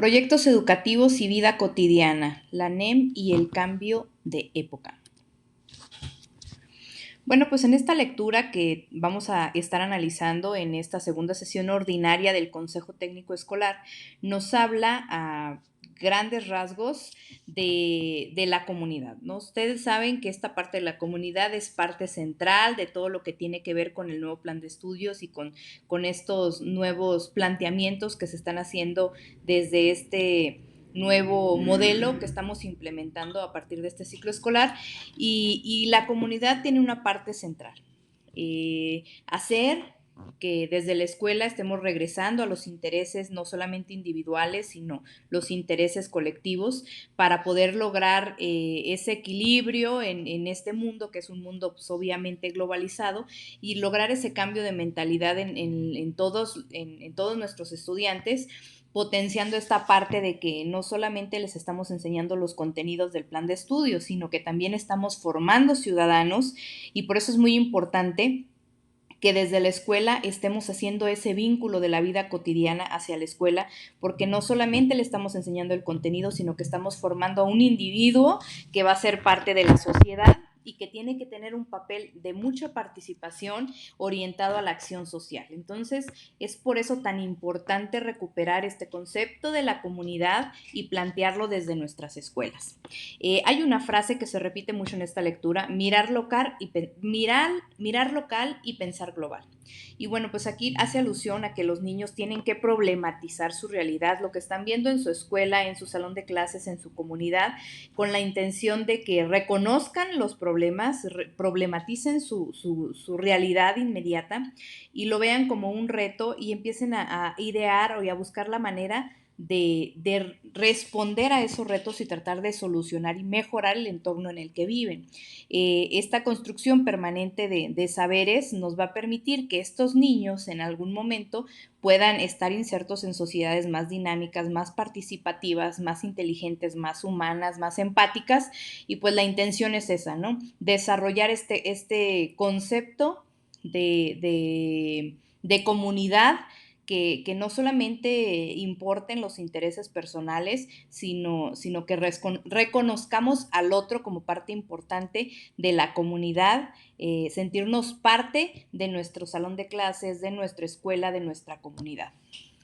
Proyectos educativos y vida cotidiana, la NEM y el cambio de época. Bueno, pues en esta lectura que vamos a estar analizando en esta segunda sesión ordinaria del Consejo Técnico Escolar, nos habla a grandes rasgos de la comunidad, ¿no? Ustedes saben que esta parte de la comunidad es parte central de todo lo que tiene que ver con el nuevo plan de estudios y con estos nuevos planteamientos que se están haciendo desde este nuevo modelo que estamos implementando a partir de este ciclo escolar y la comunidad tiene una parte central. Hacer que desde la escuela estemos regresando a los intereses no solamente individuales, sino los intereses colectivos para poder lograr ese equilibrio en este mundo, que es un mundo pues, obviamente globalizado, y lograr ese cambio de mentalidad en todos nuestros estudiantes, potenciando esta parte de que no solamente les estamos enseñando los contenidos del plan de estudio, sino que también estamos formando ciudadanos, y por eso es muy importante que desde la escuela estemos haciendo ese vínculo de la vida cotidiana hacia la escuela, porque no solamente le estamos enseñando el contenido, sino que estamos formando a un individuo que va a ser parte de la sociedad y que tiene que tener un papel de mucha participación orientado a la acción social. Entonces, es por eso tan importante recuperar este concepto de la comunidad y plantearlo desde nuestras escuelas. Hay una frase que se repite mucho en esta lectura: mirar local y pensar global. Y bueno, pues aquí hace alusión a que los niños tienen que problematizar su realidad, lo que están viendo en su escuela, en su salón de clases, en su comunidad, con la intención de que reconozcan los problemas, problematicen su realidad inmediata y lo vean como un reto y empiecen a idear y a buscar la manera de responder a esos retos y tratar de solucionar y mejorar el entorno en el que viven. Esta construcción permanente de saberes nos va a permitir que estos niños en algún momento puedan estar insertos en sociedades más dinámicas, más participativas, más inteligentes, más humanas, más empáticas, y pues la intención es esa, ¿no? Desarrollar este concepto de comunidad que no solamente importen los intereses personales, sino que reconozcamos al otro como parte importante de la comunidad, sentirnos parte de nuestro salón de clases, de nuestra escuela, de nuestra comunidad.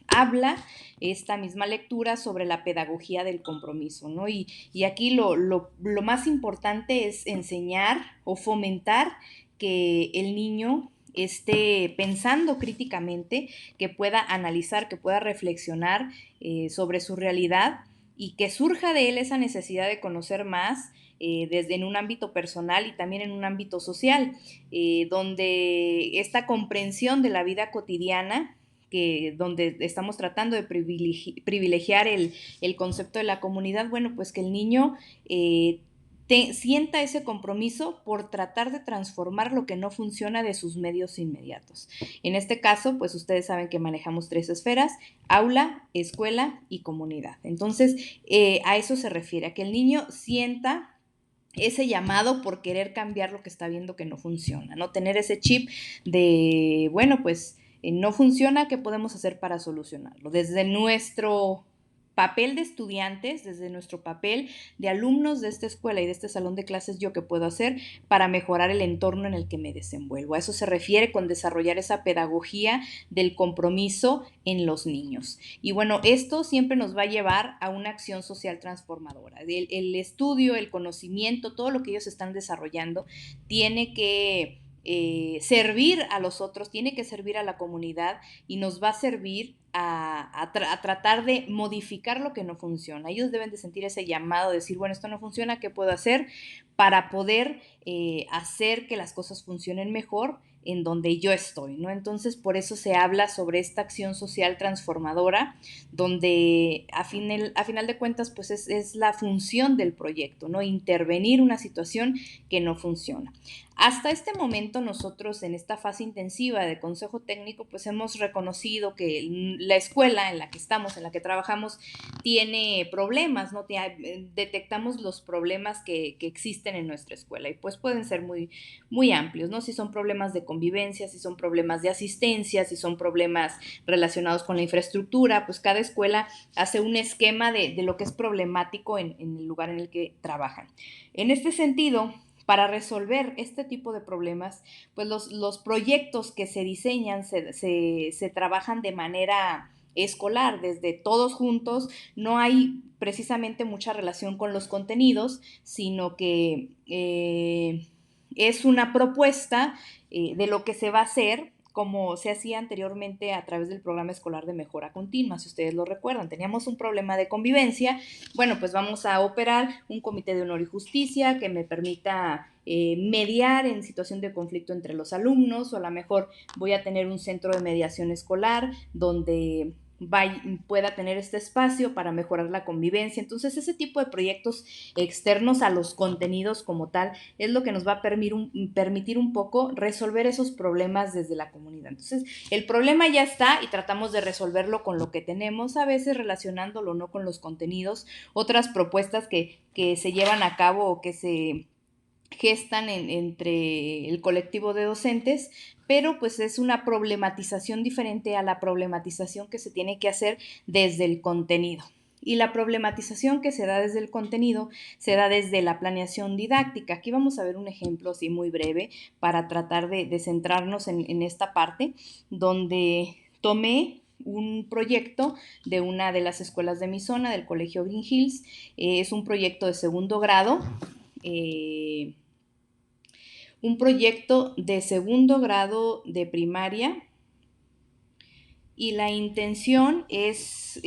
Habla esta misma lectura sobre la pedagogía del compromiso, ¿no? Y aquí lo más importante es enseñar o fomentar que el niño esté pensando críticamente, que pueda analizar, que pueda reflexionar sobre su realidad y que surja de él esa necesidad de conocer más desde en un ámbito personal y también en un ámbito social, donde esta comprensión de la vida cotidiana, donde estamos tratando de privilegiar el concepto de la comunidad, bueno, pues que el niño sienta ese compromiso por tratar de transformar lo que no funciona de sus medios inmediatos. En este caso, pues ustedes saben que manejamos 3 esferas: aula, escuela y comunidad. Entonces, a eso se refiere, a que el niño sienta ese llamado por querer cambiar lo que está viendo que no funciona, ¿no? Tener ese chip de, bueno, pues no funciona, ¿qué podemos hacer para solucionarlo? Desde nuestro papel de estudiantes, desde nuestro papel de alumnos de esta escuela y de este salón de clases, ¿yo qué puedo hacer para mejorar el entorno en el que me desenvuelvo? A eso se refiere con desarrollar esa pedagogía del compromiso en los niños. Y bueno, esto siempre nos va a llevar a una acción social transformadora. El estudio, el conocimiento, todo lo que ellos están desarrollando tiene que servir a los otros, tiene que servir a la comunidad y nos va a servir a tratar de modificar lo que no funciona. Ellos deben de sentir ese llamado, de decir, bueno, esto no funciona, ¿qué puedo hacer para poder hacer que las cosas funcionen mejor en donde yo estoy, ¿no? Entonces, por eso se habla sobre esta acción social transformadora, donde a final de cuentas, pues es la función del proyecto, ¿no? Intervenir una situación que no funciona. Hasta este momento nosotros en esta fase intensiva de consejo técnico pues hemos reconocido que la escuela en la que estamos, en la que trabajamos, tiene problemas, ¿no? Detectamos los problemas que existen en nuestra escuela y pues pueden ser muy, muy amplios, ¿no? Si son problemas de convivencia, si son problemas de asistencia, si son problemas relacionados con la infraestructura, pues cada escuela hace un esquema de lo que es problemático en el lugar en el que trabajan. En este sentido, para resolver este tipo de problemas, pues los proyectos que se diseñan se trabajan de manera escolar, desde todos juntos. No hay precisamente mucha relación con los contenidos, sino que es una propuesta de lo que se va a hacer, como se hacía anteriormente a través del programa escolar de mejora continua, si ustedes lo recuerdan. Teníamos un problema de convivencia, bueno, pues vamos a operar un comité de honor y justicia que me permita mediar en situación de conflicto entre los alumnos, o a lo mejor voy a tener un centro de mediación escolar donde pueda tener este espacio para mejorar la convivencia. Entonces, ese tipo de proyectos externos a los contenidos como tal es lo que nos va a permitir un poco resolver esos problemas desde la comunidad. Entonces, el problema ya está y tratamos de resolverlo con lo que tenemos, a veces relacionándolo no con los contenidos. Otras propuestas que se llevan a cabo o que se gestan entre el colectivo de docentes, pero pues es una problematización diferente a la problematización que se tiene que hacer desde el contenido. Y la problematización que se da desde el contenido se da desde la planeación didáctica. Aquí vamos a ver un ejemplo así muy breve para tratar de centrarnos en esta parte, donde tomé un proyecto de una de las escuelas de mi zona, del Colegio Green Hills. Es un proyecto de segundo grado, un proyecto de segundo grado de primaria, y la intención es,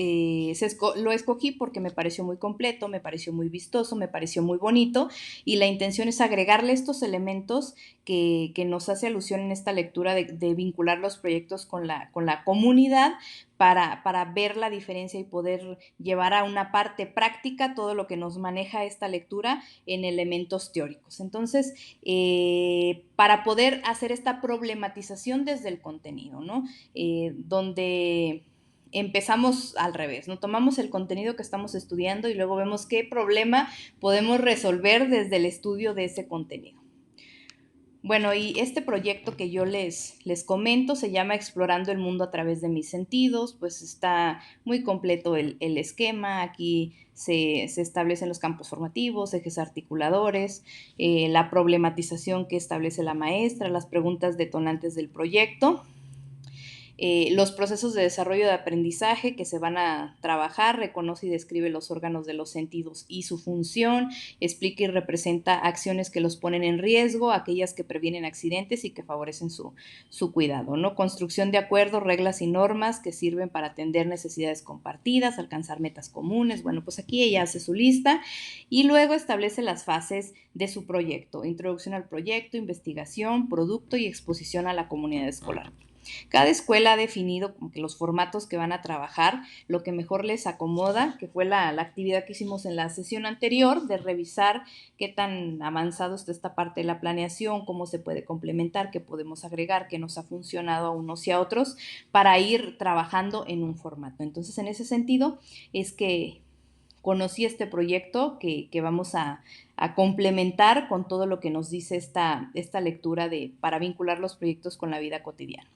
lo escogí porque me pareció muy completo, me pareció muy vistoso, me pareció muy bonito, y la intención es agregarle estos elementos que nos hace alusión en esta lectura de vincular los proyectos con la comunidad para ver la diferencia y poder llevar a una parte práctica todo lo que nos maneja esta lectura en elementos teóricos. Entonces, para poder hacer esta problematización desde el contenido, ¿no? Donde empezamos al revés, ¿no? Tomamos el contenido que estamos estudiando y luego vemos qué problema podemos resolver desde el estudio de ese contenido. Bueno, y este proyecto que yo les comento se llama Explorando el mundo a través de mis sentidos. Pues está muy completo el esquema. Aquí se establecen los campos formativos, ejes articuladores, la problematización que establece la maestra, las preguntas detonantes del proyecto. Los procesos de desarrollo de aprendizaje que se van a trabajar, reconoce y describe los órganos de los sentidos y su función, explica y representa acciones que los ponen en riesgo, aquellas que previenen accidentes y que favorecen su cuidado, ¿no? Construcción de acuerdos, reglas y normas que sirven para atender necesidades compartidas, alcanzar metas comunes. Bueno, pues aquí ella hace su lista y luego establece las fases de su proyecto: introducción al proyecto, investigación, producto y exposición a la comunidad escolar. Cada escuela ha definido como que los formatos que van a trabajar, lo que mejor les acomoda, que fue la actividad que hicimos en la sesión anterior, de revisar qué tan avanzado está esta parte de la planeación, cómo se puede complementar, qué podemos agregar, qué nos ha funcionado a unos y a otros, para ir trabajando en un formato. Entonces, en ese sentido, es que conocí este proyecto que vamos a complementar con todo lo que nos dice esta lectura para vincular los proyectos con la vida cotidiana.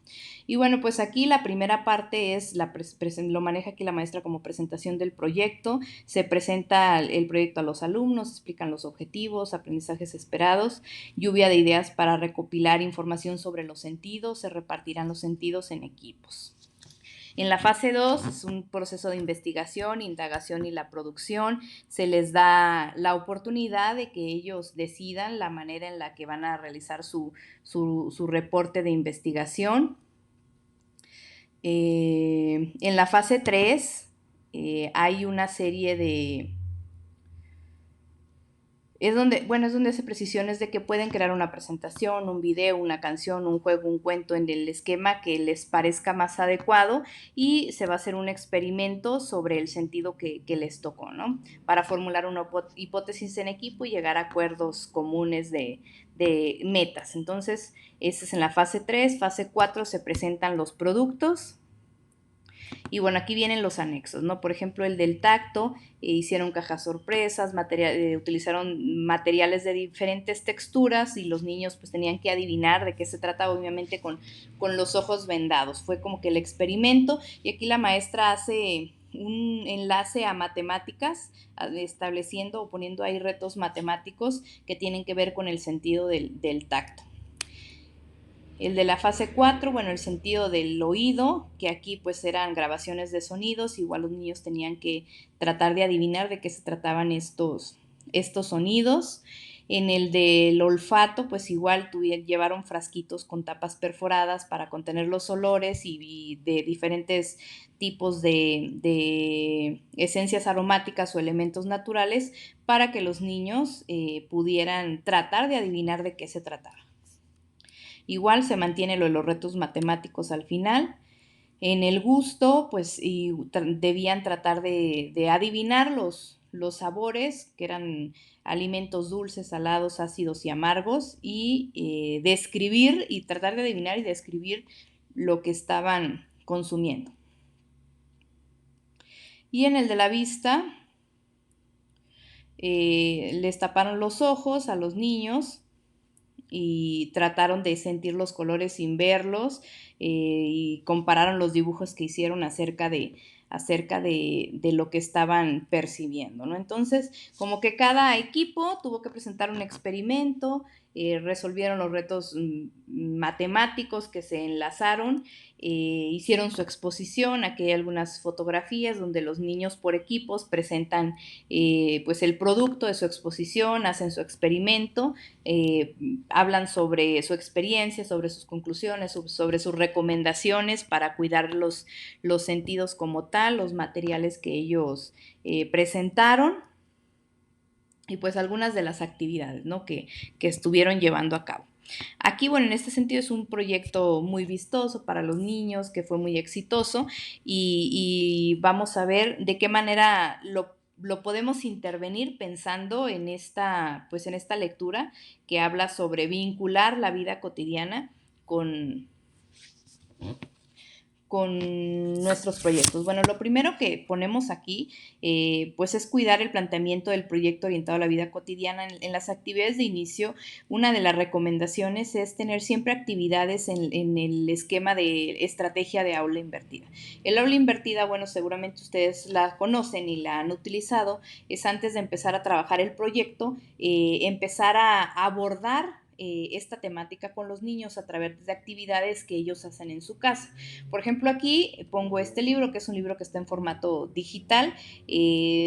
Y bueno, pues aquí la primera parte es, lo maneja aquí la maestra como presentación del proyecto. Se presenta el proyecto a los alumnos, explican los objetivos, aprendizajes esperados, lluvia de ideas para recopilar información sobre los sentidos, se repartirán los sentidos en equipos. En la fase 2 es un proceso de investigación, indagación y la producción. Se les da la oportunidad de que ellos decidan la manera en la que van a realizar su reporte de investigación. En la fase 3 hay una serie de... Es donde hace precisiones de que pueden crear una presentación, un video, una canción, un juego, un cuento en el esquema que les parezca más adecuado, y se va a hacer un experimento sobre el sentido que les tocó, ¿no? Para formular una hipótesis en equipo y llegar a acuerdos comunes de metas. Entonces, esa es en la fase 3. Fase 4 se presentan los productos. Y bueno, aquí vienen los anexos, ¿no? Por ejemplo, el del tacto, hicieron cajas sorpresas, utilizaron materiales de diferentes texturas y los niños pues tenían que adivinar de qué se trataba, obviamente con los ojos vendados. Fue como que el experimento y aquí la maestra hace un enlace a matemáticas, estableciendo o poniendo ahí retos matemáticos que tienen que ver con el sentido del tacto. El de la fase 4, bueno, el sentido del oído, que aquí pues eran grabaciones de sonidos, igual los niños tenían que tratar de adivinar de qué se trataban estos sonidos. En el del olfato, pues igual llevaron frasquitos con tapas perforadas para contener los olores y de diferentes tipos de esencias aromáticas o elementos naturales para que los niños pudieran tratar de adivinar de qué se trataba. Igual se mantiene lo de los retos matemáticos al final. En el gusto, pues debían tratar de adivinar los sabores, que eran alimentos dulces, salados, ácidos y amargos, y describir y tratar de adivinar y describir lo que estaban consumiendo. Y en el de la vista, les taparon los ojos a los niños y trataron de sentir los colores sin verlos, y compararon los dibujos que hicieron acerca de lo que estaban percibiendo, ¿no? Entonces, como que cada equipo tuvo que presentar un experimento, resolvieron los retos matemáticos que se enlazaron, hicieron su exposición. Aquí hay algunas fotografías donde los niños por equipos presentan pues el producto de su exposición, hacen su experimento, hablan sobre su experiencia, sobre sus conclusiones, sobre sus recomendaciones para cuidar los sentidos como tal, los materiales que ellos presentaron y pues algunas de las actividades, ¿no? que estuvieron llevando a cabo. Aquí, bueno, en este sentido es un proyecto muy vistoso para los niños, que fue muy exitoso, y vamos a ver de qué manera lo podemos intervenir pensando en pues en esta lectura que habla sobre vincular la vida cotidiana con nuestros proyectos. Bueno, lo primero que ponemos aquí, pues es cuidar el planteamiento del proyecto orientado a la vida cotidiana. En las actividades de inicio, una de las recomendaciones es tener siempre actividades en el esquema de estrategia de aula invertida. El aula invertida, bueno, seguramente ustedes la conocen y la han utilizado, es antes de empezar a trabajar el proyecto, empezar a abordar esta temática con los niños a través de actividades que ellos hacen en su casa. Por ejemplo, aquí pongo este libro, que es un libro que está en formato digital,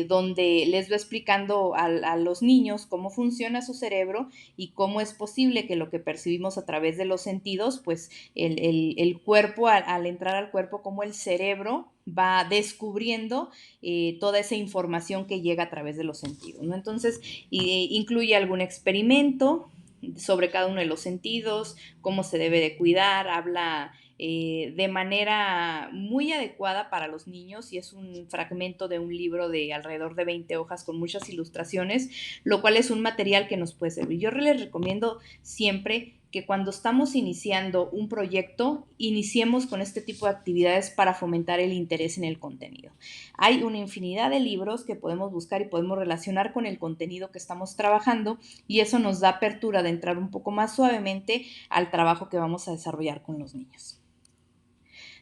donde les voy explicando a los niños cómo funciona su cerebro y cómo es posible que lo que percibimos a través de los sentidos, pues el cuerpo, al entrar al cuerpo, como el cerebro va descubriendo toda esa información que llega a través de los sentidos, ¿no? Entonces, incluye algún experimento sobre cada uno de los sentidos, cómo se debe de cuidar, habla de manera muy adecuada para los niños, y es un fragmento de un libro de alrededor de 20 hojas con muchas ilustraciones, lo cual es un material que nos puede servir. Yo les recomiendo siempre que cuando estamos iniciando un proyecto, iniciemos con este tipo de actividades para fomentar el interés en el contenido. Hay una infinidad de libros que podemos buscar y podemos relacionar con el contenido que estamos trabajando, y eso nos da apertura de entrar un poco más suavemente al trabajo que vamos a desarrollar con los niños.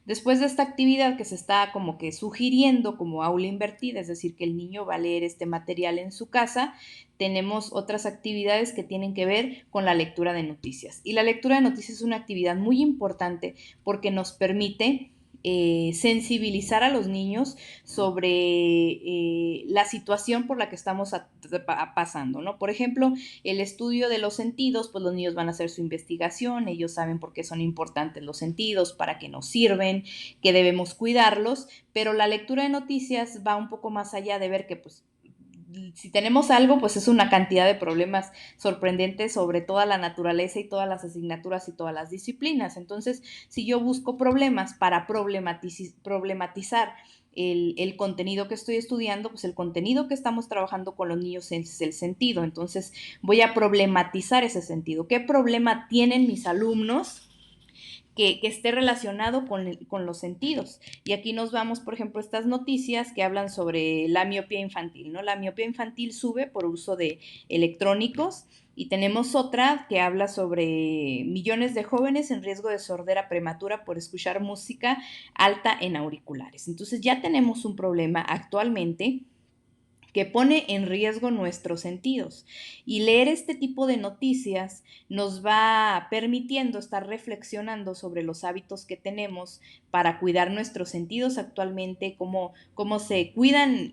Después de esta actividad que se está como que sugiriendo como aula invertida, es decir, que el niño va a leer este material en su casa, tenemos otras actividades que tienen que ver con la lectura de noticias. Y la lectura de noticias es una actividad muy importante porque nos permite sensibilizar a los niños sobre la situación por la que estamos pasando, ¿no? Por ejemplo, el estudio de los sentidos, pues los niños van a hacer su investigación, ellos saben por qué son importantes los sentidos, para qué nos sirven, que debemos cuidarlos, pero la lectura de noticias va un poco más allá de ver que pues si tenemos algo, pues es una cantidad de problemas sorprendentes sobre toda la naturaleza y todas las asignaturas y todas las disciplinas. Entonces, si yo busco problemas para problematizar el contenido que estoy estudiando, pues el contenido que estamos trabajando con los niños es el sentido. Entonces, voy a problematizar ese sentido. ¿Qué problema tienen mis alumnos que esté relacionado con los sentidos. Y aquí nos vamos, por ejemplo, estas noticias que hablan sobre la miopía infantil, ¿no? La miopía infantil sube por uso de electrónicos, y tenemos otra que habla sobre millones de jóvenes en riesgo de sordera prematura por escuchar música alta en auriculares. Entonces ya tenemos un problema actualmente que pone en riesgo nuestros sentidos. Y leer este tipo de noticias nos va permitiendo estar reflexionando sobre los hábitos que tenemos para cuidar nuestros sentidos actualmente, cómo se cuidan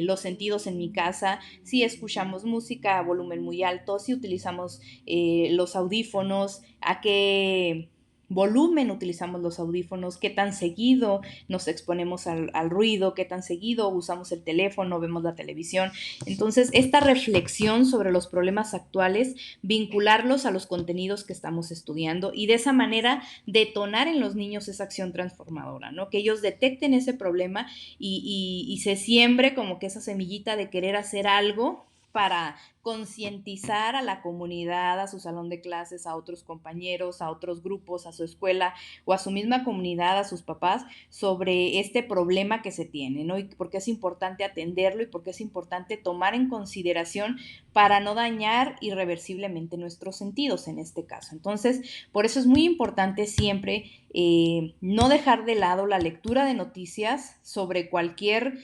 los sentidos en mi casa, si escuchamos música a volumen muy alto, si utilizamos los audífonos, a qué volumen utilizamos los audífonos, qué tan seguido nos exponemos al ruido, qué tan seguido usamos el teléfono, vemos la televisión. Entonces, esta reflexión sobre los problemas actuales, vincularlos a los contenidos que estamos estudiando y de esa manera detonar en los niños esa acción transformadora, ¿no? Que ellos detecten ese problema y se siembre como que esa semillita de querer hacer algo para concientizar a la comunidad, a su salón de clases, a otros compañeros, a otros grupos, a su escuela o a su misma comunidad, a sus papás, sobre este problema que se tiene, ¿no? Y por qué es importante atenderlo y por qué es importante tomar en consideración para no dañar irreversiblemente nuestros sentidos en este caso. Entonces, por eso es muy importante siempre no dejar de lado la lectura de noticias sobre cualquier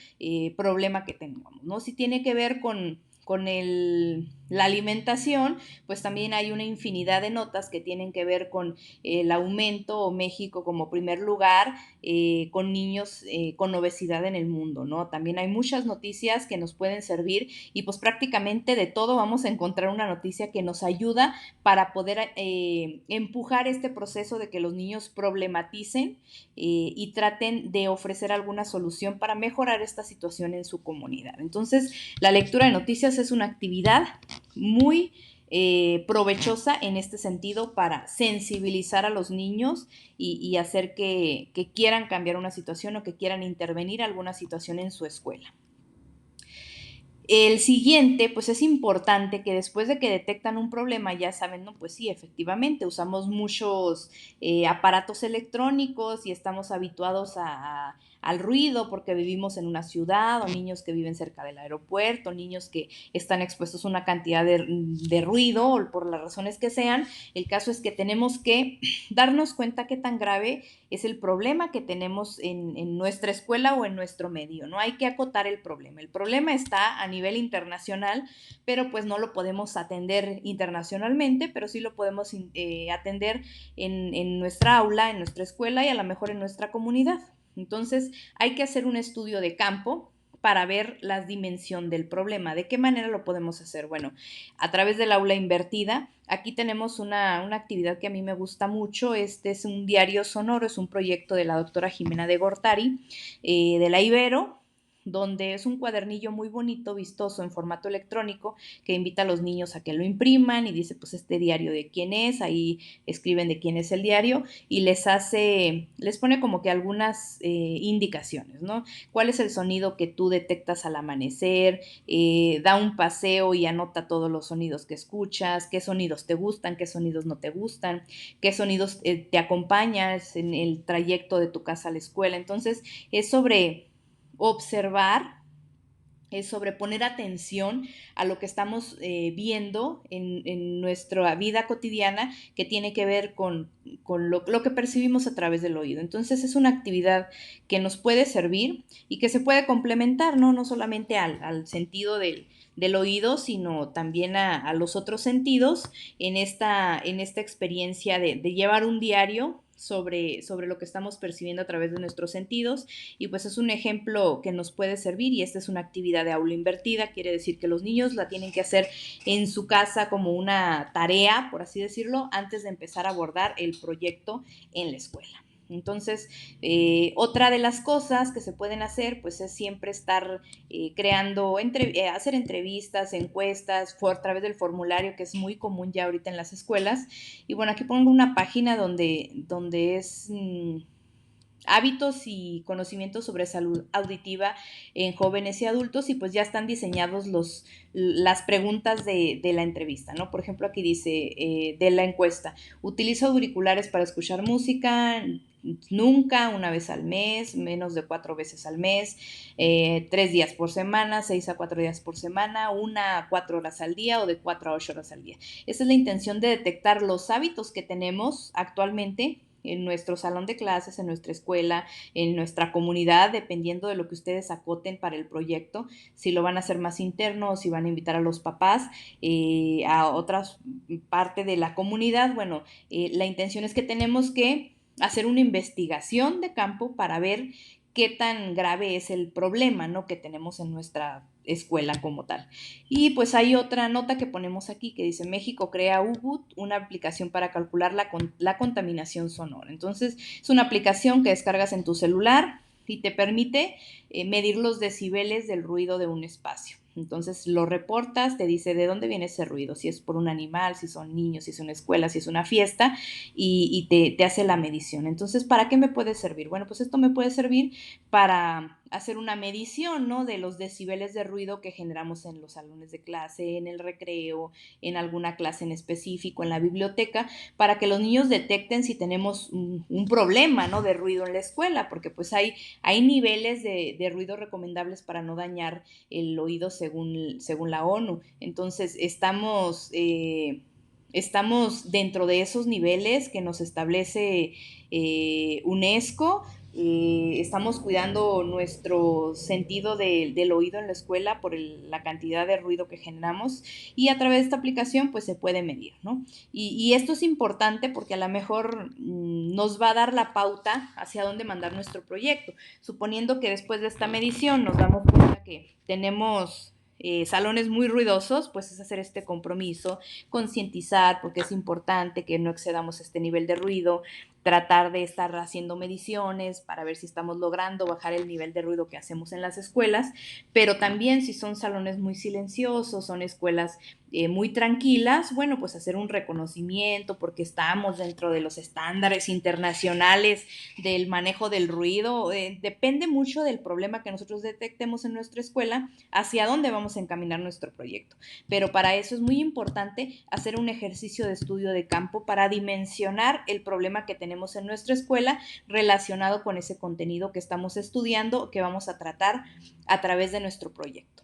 problema que tengamos, ¿no? Si tiene que ver con la alimentación, pues también hay una infinidad de notas que tienen que ver con el aumento o México como primer lugar con niños con obesidad en el mundo, ¿no? También hay muchas noticias que nos pueden servir y pues prácticamente de todo vamos a encontrar una noticia que nos ayuda para poder empujar este proceso de que los niños problematicen y traten de ofrecer alguna solución para mejorar esta situación en su comunidad. Entonces, la lectura de noticias es una actividad muy provechosa en este sentido para sensibilizar a los niños y hacer que quieran cambiar una situación o que quieran intervenir alguna situación en su escuela. El siguiente, pues es importante que después de que detectan un problema, ya saben, no, pues sí, efectivamente, usamos muchos aparatos electrónicos y estamos habituados al ruido porque vivimos en una ciudad, o niños que viven cerca del aeropuerto, niños que están expuestos a una cantidad de ruido, o por las razones que sean. El caso es que tenemos que darnos cuenta qué tan grave es el problema que tenemos en nuestra escuela o en nuestro medio, ¿no? Hay que acotar el problema. El problema está a nivel internacional, pero pues no lo podemos atender internacionalmente, pero sí lo podemos atender en nuestra aula, en nuestra escuela y a lo mejor en nuestra comunidad. Entonces hay que hacer un estudio de campo para ver la dimensión del problema. ¿De qué manera lo podemos hacer? Bueno, a través del aula invertida. Aquí tenemos una actividad que a mí me gusta mucho. Este es un diario sonoro, es un proyecto de la doctora Jimena de Gortari, de la Ibero, donde es un cuadernillo muy bonito, vistoso, en formato electrónico, que invita a los niños a que lo impriman y dice, pues este diario de quién es, ahí escriben de quién es el diario y les pone como que algunas indicaciones, ¿no? ¿Cuál es el sonido que tú detectas al amanecer? Da un paseo y anota todos los sonidos que escuchas, qué sonidos te gustan, qué sonidos no te gustan, qué sonidos te acompañas en el trayecto de tu casa a la escuela. Entonces, es sobre observar, es sobre poner atención a lo que estamos viendo en nuestra vida cotidiana que tiene que ver con lo que percibimos a través del oído. Entonces es una actividad que nos puede servir y que se puede complementar, no solamente al sentido del oído, sino también a los otros sentidos en esta experiencia de llevar un diario sobre lo que estamos percibiendo a través de nuestros sentidos y pues es un ejemplo que nos puede servir y esta es una actividad de aula invertida, quiere decir que los niños la tienen que hacer en su casa como una tarea, por así decirlo, antes de empezar a abordar el proyecto en la escuela. Entonces, otra de las cosas que se pueden hacer, pues es siempre estar creando, hacer entrevistas, encuestas, a través del formulario, que es muy común ya ahorita en las escuelas. Y bueno, aquí pongo una página donde es hábitos y conocimientos sobre salud auditiva en jóvenes y adultos, y pues ya están diseñados las preguntas de la entrevista, ¿no? Por ejemplo, aquí dice de la encuesta: ¿utiliza auriculares para escuchar música? Nunca, una vez al mes, menos de 4 veces al mes, 3 días por semana, 6 a 4 días por semana, 1 a 4 horas al día o de 4 a 8 horas al día. Esa es la intención de detectar los hábitos que tenemos actualmente en nuestro salón de clases, en nuestra escuela, en nuestra comunidad, dependiendo de lo que ustedes acoten para el proyecto, si lo van a hacer más interno o si van a invitar a los papás, a otras parte de la comunidad. Bueno, la intención es que tenemos que hacer una investigación de campo para ver qué tan grave es el problema, ¿no?, que tenemos en nuestra escuela como tal. Y pues hay otra nota que ponemos aquí que dice: México crea UBUT, una aplicación para calcular la contaminación sonora. Entonces es una aplicación que descargas en tu celular y te permite medir los decibeles del ruido de un espacio. Entonces lo reportas, te dice de dónde viene ese ruido, si es por un animal, si son niños, si es una escuela, si es una fiesta, y te hace la medición. Entonces, ¿para qué me puede servir? Bueno, pues esto me puede servir para hacer una medición, ¿no?, de los decibeles de ruido que generamos en los salones de clase, en el recreo, en alguna clase en específico, en la biblioteca, para que los niños detecten si tenemos un problema, ¿no?, de ruido en la escuela, porque pues hay niveles de ruido recomendables para no dañar el oído según la ONU. Entonces, estamos dentro de esos niveles que nos establece UNESCO. Estamos cuidando nuestro sentido del oído en la escuela por la cantidad de ruido que generamos, y a través de esta aplicación pues se puede medir, ¿no? Y esto es importante porque a lo mejor nos va a dar la pauta hacia dónde mandar nuestro proyecto. Suponiendo que después de esta medición nos damos cuenta que tenemos salones muy ruidosos, pues es hacer este compromiso, concientizar, porque es importante que no excedamos este nivel de ruido, tratar de estar haciendo mediciones para ver si estamos logrando bajar el nivel de ruido que hacemos en las escuelas, pero también si son salones muy silenciosos, son escuelas muy tranquilas, bueno, pues hacer un reconocimiento porque estamos dentro de los estándares internacionales del manejo del ruido. Depende mucho del problema que nosotros detectemos en nuestra escuela, hacia dónde vamos a encaminar nuestro proyecto. Pero para eso es muy importante hacer un ejercicio de estudio de campo para dimensionar el problema que tenemos en nuestra escuela relacionado con ese contenido que estamos estudiando, que vamos a tratar a través de nuestro proyecto.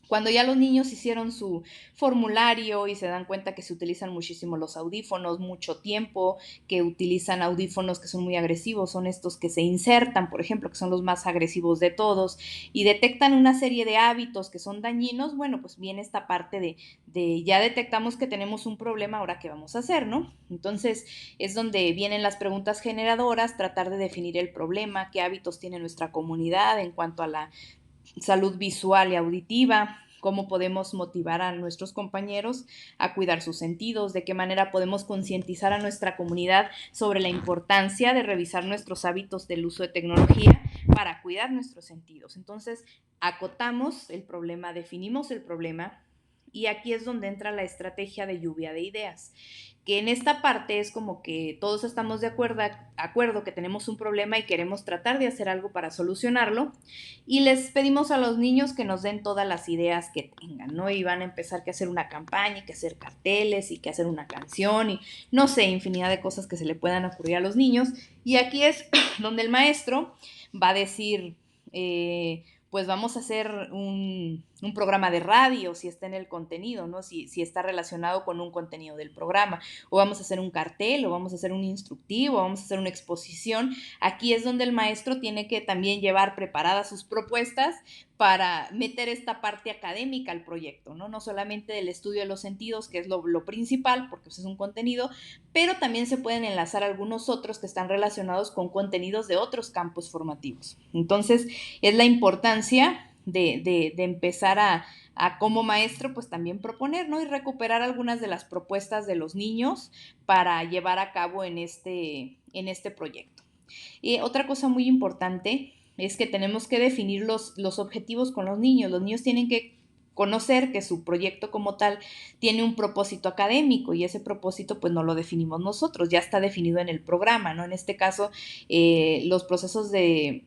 Cuando ya los niños hicieron su formulario y se dan cuenta que se utilizan muchísimo los audífonos, mucho tiempo, que utilizan audífonos que son muy agresivos, son estos que se insertan, por ejemplo, que son los más agresivos de todos, y detectan una serie de hábitos que son dañinos, bueno, pues viene esta parte de ya detectamos que tenemos un problema, ahora qué vamos a hacer, ¿no? Entonces es donde vienen las preguntas generadoras, tratar de definir el problema, qué hábitos tiene nuestra comunidad en cuanto a la salud visual y auditiva, cómo podemos motivar a nuestros compañeros a cuidar sus sentidos, de qué manera podemos concientizar a nuestra comunidad sobre la importancia de revisar nuestros hábitos del uso de tecnología para cuidar nuestros sentidos. Entonces, acotamos el problema, definimos el problema, y aquí es donde entra la estrategia de lluvia de ideas, que en esta parte es como que todos estamos de acuerdo que tenemos un problema y queremos tratar de hacer algo para solucionarlo, y les pedimos a los niños que nos den todas las ideas que tengan, ¿no? Y van a empezar que hacer una campaña, que hacer carteles y que hacer una canción y no sé, infinidad de cosas que se le puedan ocurrir a los niños. Y aquí es donde el maestro va a decir, pues vamos a hacer un programa de radio, si está en el contenido, ¿no? Si está relacionado con un contenido del programa, o vamos a hacer un cartel, o vamos a hacer un instructivo, o vamos a hacer una exposición. Aquí es donde el maestro tiene que también llevar preparadas sus propuestas para meter esta parte académica al proyecto, ¿no? No solamente del estudio de los sentidos, que es lo principal, porque pues, es un contenido, pero también se pueden enlazar algunos otros que están relacionados con contenidos de otros campos formativos. Entonces, es la importancia de empezar como maestro, pues también proponer, ¿no? Y recuperar algunas de las propuestas de los niños para llevar a cabo en este proyecto. Y otra cosa muy importante es que tenemos que definir los objetivos con los niños. Los niños tienen que conocer que su proyecto como tal tiene un propósito académico y ese propósito pues no lo definimos nosotros, ya está definido en el programa, ¿no? En este caso, los procesos de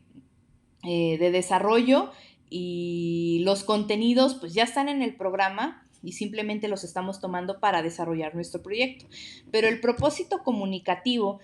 desarrollo y los contenidos pues ya están en el programa y simplemente los estamos tomando para desarrollar nuestro proyecto. Pero el propósito comunicativo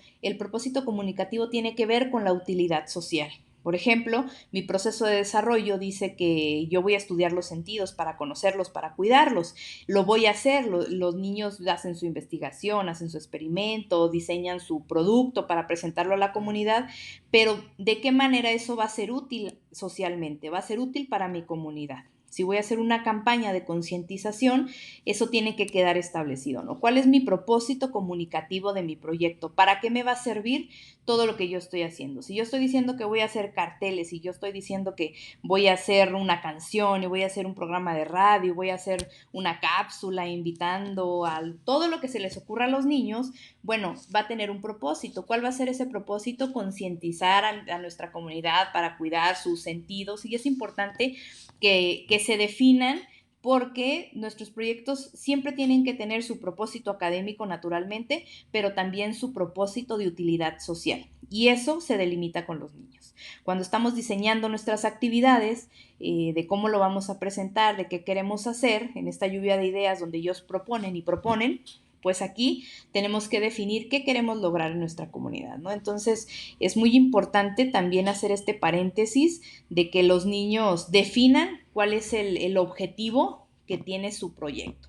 tiene que ver con la utilidad social. Por ejemplo, mi proceso de desarrollo dice que yo voy a estudiar los sentidos para conocerlos, para cuidarlos. Lo voy a hacer, los niños hacen su investigación, hacen su experimento, diseñan su producto para presentarlo a la comunidad, pero ¿de qué manera eso va a ser útil socialmente? Va a ser útil para mi comunidad. Si voy a hacer una campaña de concientización, eso tiene que quedar establecido, ¿no? ¿Cuál es mi propósito comunicativo de mi proyecto? ¿Para qué me va a servir todo lo que yo estoy haciendo? Si yo estoy diciendo que voy a hacer carteles, si yo estoy diciendo que voy a hacer una canción y voy a hacer un programa de radio, voy a hacer una cápsula invitando a todo lo que se les ocurra a los niños, bueno, va a tener un propósito. ¿Cuál va a ser ese propósito? Concientizar a nuestra comunidad para cuidar sus sentidos, y es importante que se definan, porque nuestros proyectos siempre tienen que tener su propósito académico naturalmente, pero también su propósito de utilidad social. Y eso se delimita con los niños. Cuando estamos diseñando nuestras actividades, de cómo lo vamos a presentar, de qué queremos hacer, en esta lluvia de ideas donde ellos proponen y proponen, pues aquí tenemos que definir qué queremos lograr en nuestra comunidad, ¿no? Entonces, es muy importante también hacer este paréntesis de que los niños definan cuál es el objetivo que tiene su proyecto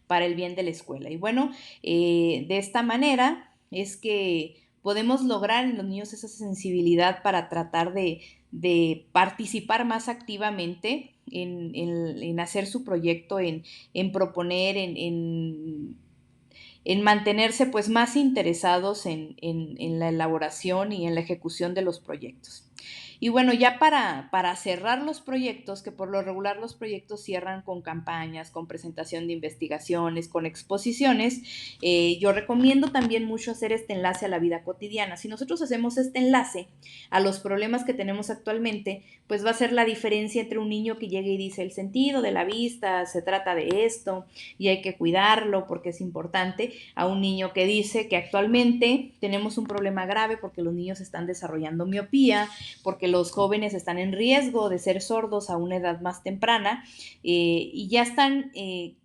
para el bien de la escuela. Y bueno, de esta manera es que podemos lograr en los niños esa sensibilidad para tratar de participar más activamente en hacer su proyecto, en proponer, en mantenerse pues más interesados en la elaboración y en la ejecución de los proyectos. Y bueno, ya para cerrar los proyectos, que por lo regular los proyectos cierran con campañas, con presentación de investigaciones, con exposiciones, yo recomiendo también mucho hacer este enlace a la vida cotidiana. Si nosotros hacemos este enlace a los problemas que tenemos actualmente, pues va a ser la diferencia entre un niño que llegue y dice el sentido de la vista, se trata de esto y hay que cuidarlo porque es importante, a un niño que dice que actualmente tenemos un problema grave porque los niños están desarrollando miopía, porque los jóvenes están en riesgo de ser sordos a una edad más temprana, y ya están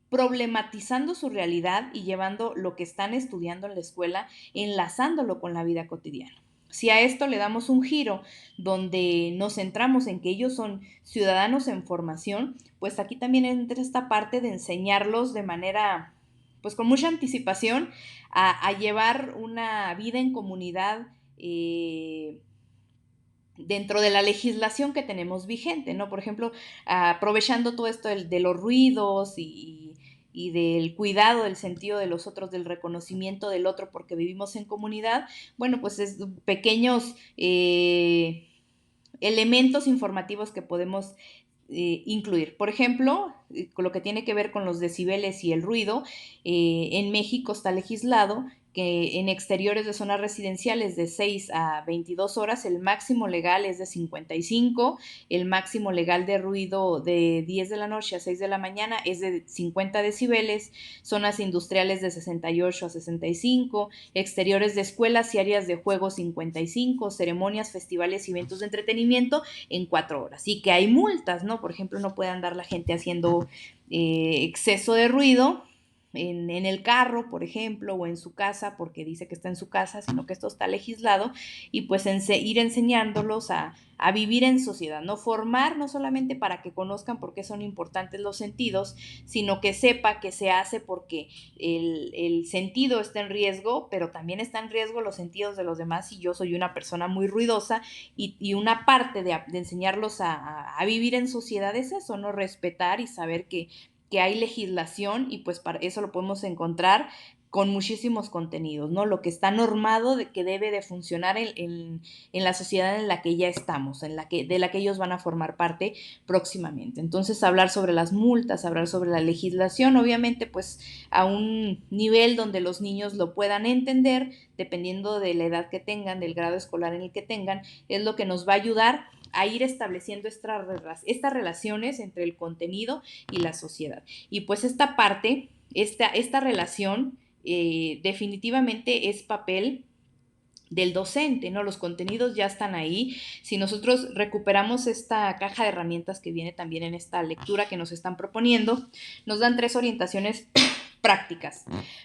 problematizando su realidad y llevando lo que están estudiando en la escuela, enlazándolo con la vida cotidiana. Si a esto le damos un giro donde nos centramos en que ellos son ciudadanos en formación, pues aquí también entra esta parte de enseñarlos de manera, pues con mucha anticipación, a llevar una vida en comunidad, dentro de la legislación que tenemos vigente, ¿no? Por ejemplo, aprovechando todo esto de los ruidos y del cuidado del sentido de los otros, del reconocimiento del otro porque vivimos en comunidad, bueno, pues es pequeños elementos informativos que podemos incluir. Por ejemplo, con lo que tiene que ver con los decibeles y el ruido, en México está legislado que en exteriores de zonas residenciales de 6 a 22 horas el máximo legal es de 55, el máximo legal de ruido de 10 de la noche a 6 de la mañana es de 50 decibeles, zonas industriales de 68 a 65, exteriores de escuelas y áreas de juego 55, ceremonias, festivales y eventos de entretenimiento en 4 horas. Y que hay multas, ¿no? Por ejemplo, no puede andar la gente haciendo exceso de ruido en el carro, por ejemplo, o en su casa, porque dice que está en su casa, sino que esto está legislado, y pues ir enseñándolos a vivir en sociedad, ¿no? Formar no solamente para que conozcan por qué son importantes los sentidos, sino que sepa que se hace porque el sentido está en riesgo, pero también está en riesgo los sentidos de los demás, y yo soy una persona muy ruidosa, y una parte de enseñarlos a vivir en sociedad es eso, ¿no? Respetar y saber que hay legislación, y pues para eso lo podemos encontrar con muchísimos contenidos, ¿no? Lo que está normado de que debe de funcionar en la sociedad en la que ya estamos, de la que ellos van a formar parte próximamente. Entonces, hablar sobre las multas, hablar sobre la legislación, obviamente, pues a un nivel donde los niños lo puedan entender, dependiendo de la edad que tengan, del grado escolar en el que tengan, es lo que nos va a ayudar a ir estableciendo estas relaciones entre el contenido y la sociedad. Y pues esta parte, esta relación definitivamente es papel del docente, ¿no? Los contenidos ya están ahí. Si nosotros recuperamos esta caja de herramientas que viene también en esta lectura que nos están proponiendo, nos dan 3 orientaciones prácticas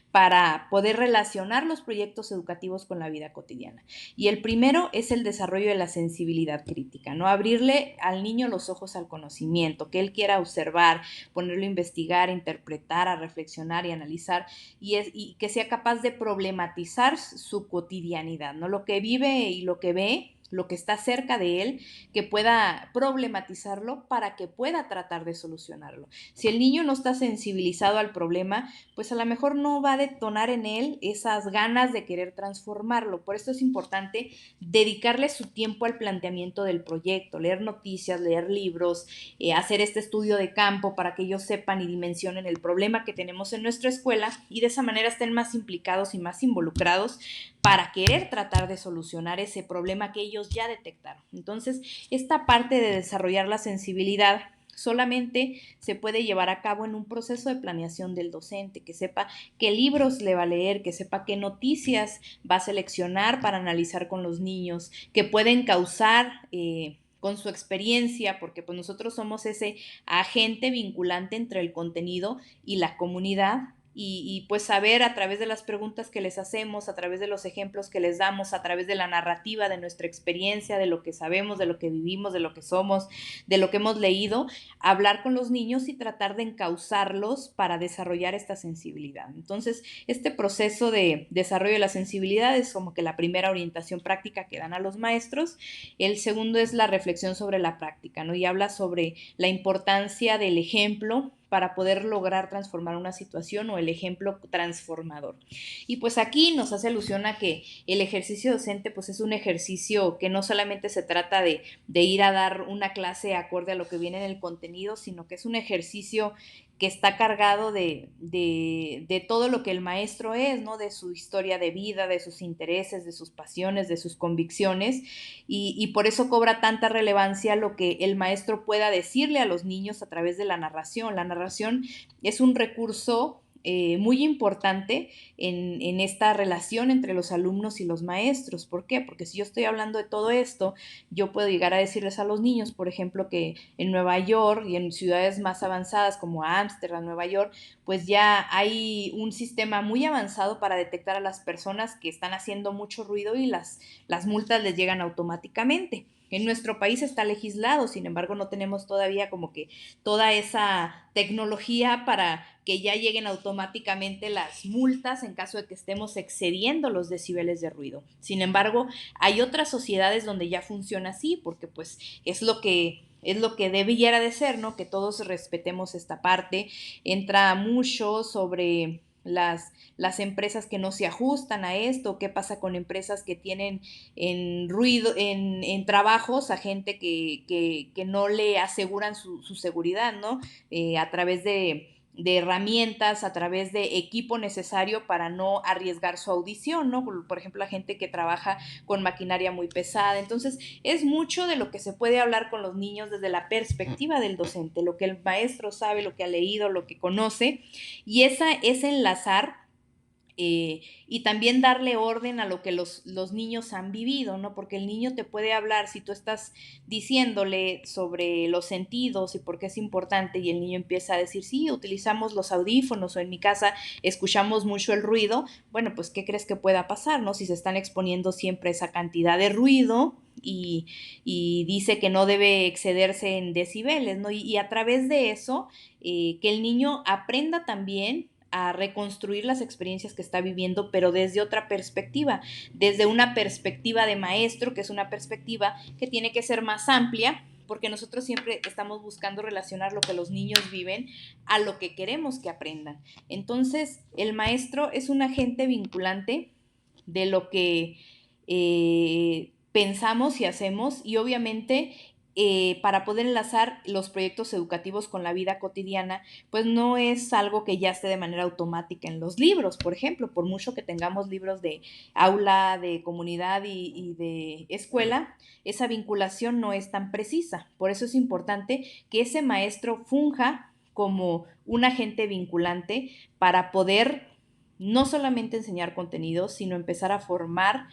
para poder relacionar los proyectos educativos con la vida cotidiana. Y el primero es el desarrollo de la sensibilidad crítica, ¿no? Abrirle al niño los ojos al conocimiento, que él quiera observar, ponerlo a investigar, a interpretar, a reflexionar y analizar, y que sea capaz de problematizar su cotidianidad, ¿no? Lo que vive y lo que ve, lo que está cerca de él, que pueda problematizarlo para que pueda tratar de solucionarlo. Si el niño no está sensibilizado al problema, pues a lo mejor no va a detonar en él esas ganas de querer transformarlo. Por esto es importante dedicarle su tiempo al planteamiento del proyecto, leer noticias, leer libros, hacer este estudio de campo para que ellos sepan y dimensionen el problema que tenemos en nuestra escuela y de esa manera estén más implicados y más involucrados para querer tratar de solucionar ese problema que ellos ya detectaron. Entonces, esta parte de desarrollar la sensibilidad solamente se puede llevar a cabo en un proceso de planeación del docente, que sepa qué libros le va a leer, que sepa qué noticias va a seleccionar para analizar con los niños, que pueden causar con su experiencia, porque pues nosotros somos ese agente vinculante entre el contenido y la comunidad. Y pues saber a través de las preguntas que les hacemos, a través de los ejemplos que les damos, a través de la narrativa, de nuestra experiencia, de lo que sabemos, de lo que vivimos, de lo que somos, de lo que hemos leído, hablar con los niños y tratar de encauzarlos para desarrollar esta sensibilidad. Entonces, este proceso de desarrollo de la sensibilidad es como que la primera orientación práctica que dan a los maestros. El segundo es la reflexión sobre la práctica, ¿no? Y habla sobre la importancia del ejemplo para poder lograr transformar una situación o el ejemplo transformador. Y pues aquí nos hace alusión a que el ejercicio docente pues es un ejercicio que no solamente se trata de ir a dar una clase acorde a lo que viene en el contenido, sino que es un ejercicio que está cargado de todo lo que el maestro es, ¿no? De su historia de vida, de sus intereses, de sus pasiones, de sus convicciones, y por eso cobra tanta relevancia lo que el maestro pueda decirle a los niños a través de la narración. La narración es un recurso muy importante en esta relación entre los alumnos y los maestros. ¿Por qué? Porque si yo estoy hablando de todo esto, yo puedo llegar a decirles a los niños, por ejemplo, que en Nueva York y en ciudades más avanzadas como Ámsterdam, Nueva York, pues ya hay un sistema muy avanzado para detectar a las personas que están haciendo mucho ruido y las multas les llegan automáticamente. En nuestro país está legislado, sin embargo no tenemos todavía como que toda esa tecnología para que ya lleguen automáticamente las multas en caso de que estemos excediendo los decibeles de ruido. Sin embargo, hay otras sociedades donde ya funciona así, porque pues es lo que debiera de ser, ¿no? Que todos respetemos esta parte. Entra mucho sobre las empresas que no se ajustan a esto, qué pasa con empresas que tienen en ruido, en trabajos a gente que no le aseguran su seguridad, ¿no? A través de herramientas, a través de equipo necesario para no arriesgar su audición, ¿no? Por ejemplo, la gente que trabaja con maquinaria muy pesada. Entonces, es mucho de lo que se puede hablar con los niños desde la perspectiva del docente, lo que el maestro sabe, lo que ha leído, lo que conoce, y esa es enlazar y también darle orden a lo que los niños han vivido, ¿no? Porque el niño te puede hablar, si tú estás diciéndole sobre los sentidos y por qué es importante, y el niño empieza a decir, sí, utilizamos los audífonos o en mi casa escuchamos mucho el ruido, bueno, pues ¿qué crees que pueda pasar, no? Si se están exponiendo siempre esa cantidad de ruido y dice que no debe excederse en decibeles, ¿no? Y a través de eso, que el niño aprenda también a reconstruir las experiencias que está viviendo, pero desde otra perspectiva, desde una perspectiva de maestro, que es una perspectiva que tiene que ser más amplia, porque nosotros siempre estamos buscando relacionar lo que los niños viven a lo que queremos que aprendan. Entonces, el maestro es un agente vinculante de lo que pensamos y hacemos, y obviamente para poder enlazar los proyectos educativos con la vida cotidiana, pues no es algo que ya esté de manera automática en los libros, por ejemplo, por mucho que tengamos libros de aula, de comunidad y de escuela, esa vinculación no es tan precisa. Por eso es importante que ese maestro funja como un agente vinculante para poder no solamente enseñar contenidos, sino empezar a formar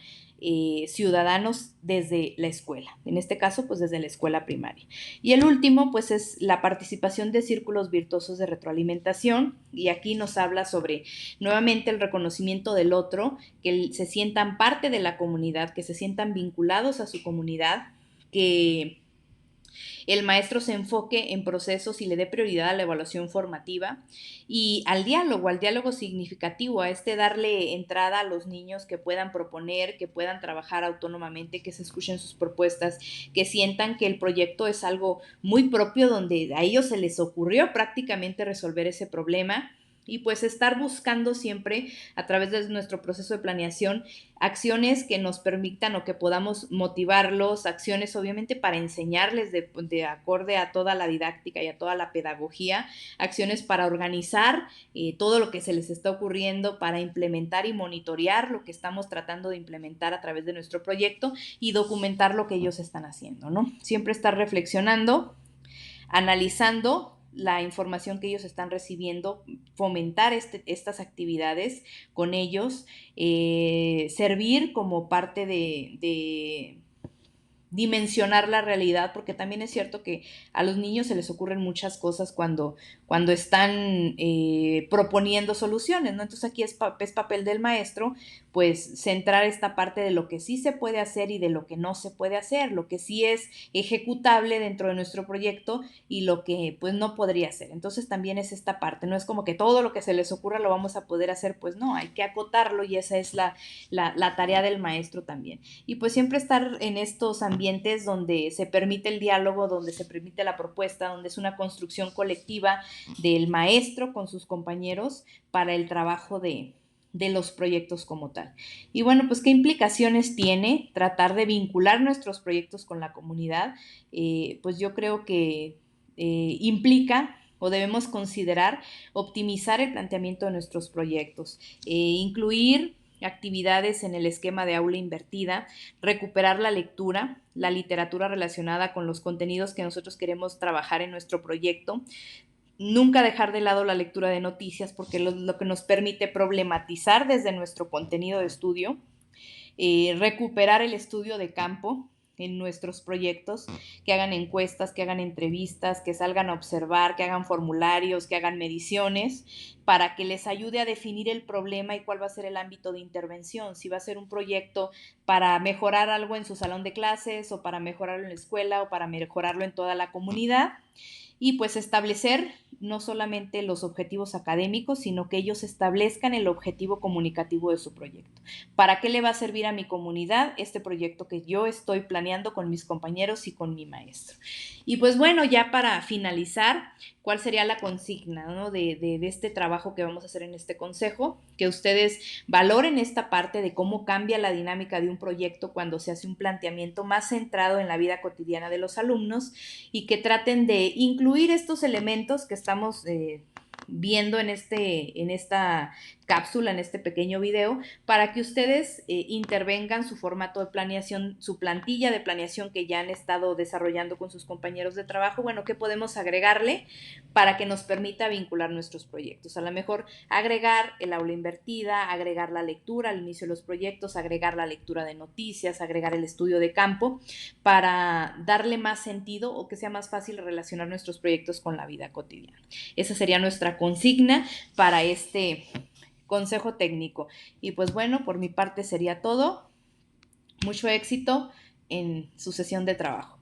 ciudadanos desde la escuela, en este caso pues desde la escuela primaria. Y el último pues es la participación de círculos virtuosos de retroalimentación, y aquí nos habla sobre nuevamente el reconocimiento del otro, que se sientan parte de la comunidad, que se sientan vinculados a su comunidad, que el maestro se enfoque en procesos y le dé prioridad a la evaluación formativa y al diálogo significativo, a darle entrada a los niños que puedan proponer, que puedan trabajar autónomamente, que se escuchen sus propuestas, que sientan que el proyecto es algo muy propio donde a ellos se les ocurrió prácticamente resolver ese problema. Y pues estar buscando siempre a través de nuestro proceso de planeación acciones que nos permitan o que podamos motivarlos, acciones obviamente para enseñarles de acorde a toda la didáctica y a toda la pedagogía, acciones para organizar todo lo que se les está ocurriendo, para implementar y monitorear lo que estamos tratando de implementar a través de nuestro proyecto y documentar lo que ellos están haciendo, ¿no? Siempre estar reflexionando, analizando la información que ellos están recibiendo, fomentar estas actividades con ellos, servir como parte de dimensionar la realidad, porque también es cierto que a los niños se les ocurren muchas cosas cuando están proponiendo soluciones, ¿no? Entonces aquí es papel del maestro, pues centrar esta parte de lo que sí se puede hacer y de lo que no se puede hacer, lo que sí es ejecutable dentro de nuestro proyecto y lo que pues no podría ser. Entonces también es esta parte, no es como que todo lo que se les ocurra lo vamos a poder hacer, pues no, hay que acotarlo y esa es la tarea del maestro también. Y pues siempre estar en estos ambientes donde se permite el diálogo, donde se permite la propuesta, donde es una construcción colectiva del maestro con sus compañeros para el trabajo de los proyectos como tal. Y bueno, pues qué implicaciones tiene tratar de vincular nuestros proyectos con la comunidad. Pues yo creo que implica o debemos considerar optimizar el planteamiento de nuestros proyectos, incluir actividades en el esquema de aula invertida, recuperar la lectura, la literatura relacionada con los contenidos que nosotros queremos trabajar en nuestro proyecto, nunca dejar de lado la lectura de noticias porque lo que nos permite problematizar desde nuestro contenido de estudio, recuperar el estudio de campo en nuestros proyectos, que hagan encuestas, que hagan entrevistas, que salgan a observar, que hagan formularios, que hagan mediciones, para que les ayude a definir el problema y cuál va a ser el ámbito de intervención, si va a ser un proyecto para mejorar algo en su salón de clases o para mejorarlo en la escuela o para mejorarlo en toda la comunidad. Y pues establecer no solamente los objetivos académicos, sino que ellos establezcan el objetivo comunicativo de su proyecto. ¿Para qué le va a servir a mi comunidad este proyecto que yo estoy planeando con mis compañeros y con mi maestro? Y pues bueno, ya para finalizar, ¿cuál sería la consigna, ¿no? de este trabajo que vamos a hacer en este consejo? Que ustedes valoren esta parte de cómo cambia la dinámica de un proyecto cuando se hace un planteamiento más centrado en la vida cotidiana de los alumnos y que traten de incluir estos elementos que estamos viendo en esta cápsula, en este pequeño video, para que ustedes intervengan su formato de planeación, su plantilla de planeación que ya han estado desarrollando con sus compañeros de trabajo. Bueno, ¿qué podemos agregarle para que nos permita vincular nuestros proyectos? A lo mejor agregar el aula invertida, agregar la lectura al inicio de los proyectos, agregar la lectura de noticias, agregar el estudio de campo, para darle más sentido o que sea más fácil relacionar nuestros proyectos con la vida cotidiana. Esa sería nuestra consigna para este consejo técnico. Y pues bueno, por mi parte sería todo. Mucho éxito en su sesión de trabajo.